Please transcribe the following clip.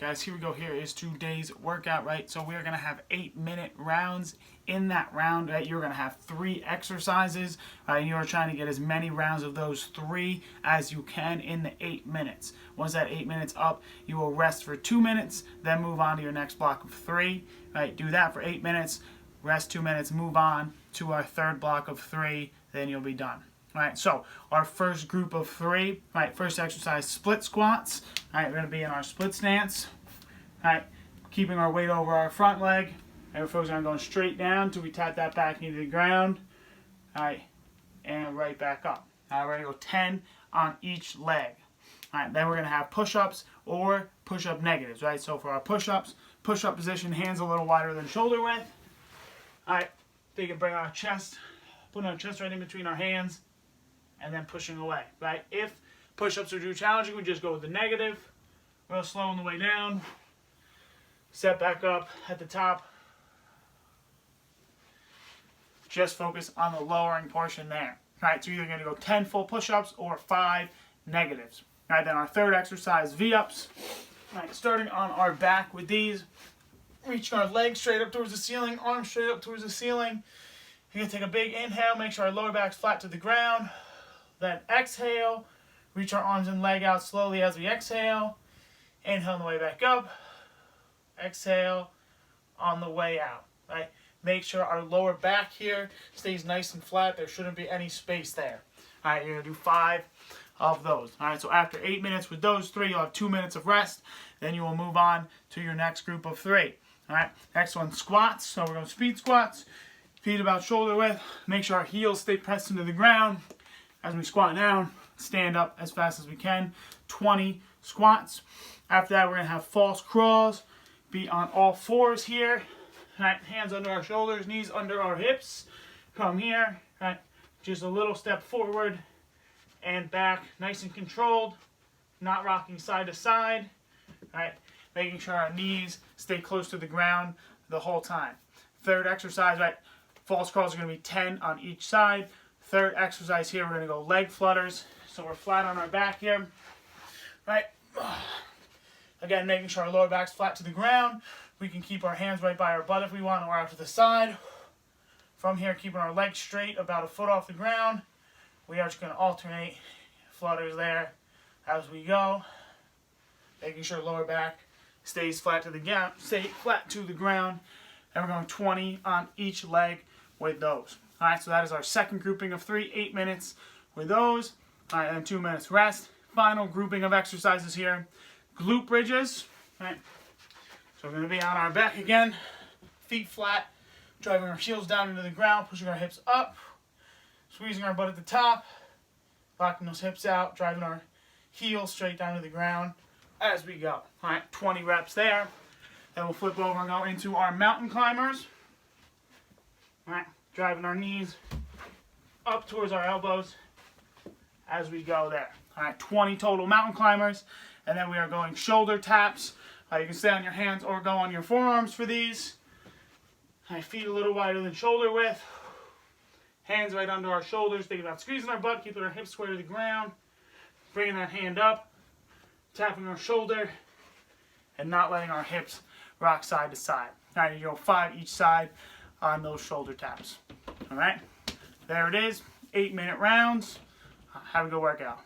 guys, here we go. Here is today's workout, right? So we're going to have 8-minute rounds. In that round, right, you're going to have 3 exercises. And you're trying to get as many rounds of those 3 as you can in the 8 minutes. Once that 8 minutes up, you will rest for 2 minutes, then move on to your next block of 3. Right, do that for 8 minutes, rest 2 minutes, move on to our third block of 3, then you'll be done. All right, so our first group of 3, right, first exercise, split squats. All right, we're going to be in our split stance. All right, keeping our weight over our front leg. And we're focusing on going straight down until we tap that back into the ground. All right, and right back up. All right, we're going to go 10 on each leg. All right, then we're going to have push-ups or push-up negatives, right? So for our push-ups, push-up position, hands a little wider than shoulder width. All right, then you can bring our chest, put our chest right in between our hands, and then pushing away, right? If push-ups are too challenging, we just go with the negative. Real slow on the way down. Set back up at the top. Just focus on the lowering portion there. All right, so you're either going to go 10 full push-ups or 5 negatives. All right, then our third exercise, V-ups. All right, starting on our back with these. Reaching our legs straight up towards the ceiling, arms straight up towards the ceiling. You're going to take a big inhale, make sure our lower back's flat to the ground. Then exhale, reach our arms and leg out slowly as we exhale. Inhale on the way back up. Exhale on the way out. Right? Make sure our lower back here stays nice and flat. There shouldn't be any space there. All right, you're going to do 5 of those. All right, so after 8 minutes with those 3, you'll have 2 minutes of rest. Then you will move on to your next group of 3. All right, next one, squats. So we're going to speed squats. Feet about shoulder width. Make sure our heels stay pressed into the ground. As we squat down, stand up as fast as we can. 20 squats. After that, we're going to have false crawls. Be on all 4s here. Right, hands under our shoulders, knees under our hips. Come here. Right, just a little step forward and back. Nice and controlled. Not rocking side to side. Right, making sure our knees stay close to the ground the whole time. Third exercise, right, false crawls are going to be 10 on each side. Third exercise here, we're going to go leg flutters. So we're flat on our back here. Right. Again, making sure our lower back's flat to the ground. We can keep our hands right by our butt if we want, or out to the side. From here, keeping our legs straight, about a foot off the ground. We are just going to alternate flutters there as we go. Making sure lower back stays flat to the ground. Stay flat to the ground. And we're going 20 on each leg with those. All right, so that is our second grouping of 3, 8 minutes with those. All right, and then 2 minutes rest. Final grouping of exercises here. Glute bridges. All right. So we're going to be on our back again. Feet flat. Driving our heels down into the ground. Pushing our hips up. Squeezing our butt at the top. Locking those hips out. Driving our heels straight down to the ground as we go. All right, 20 reps there. Then we'll flip over and go into our mountain climbers. All right. Driving our knees up towards our elbows as we go there. All right, 20 total mountain climbers. And then we are going shoulder taps. You can stay on your hands or go on your forearms for these. All right, feet a little wider than shoulder width. Hands right under our shoulders. Think about squeezing our butt, keeping our hips square to the ground. Bringing that hand up. Tapping our shoulder. And not letting our hips rock side to side. All right, you go 5 each side on those shoulder taps. All right, there it is. 8-minute rounds. Have a good workout.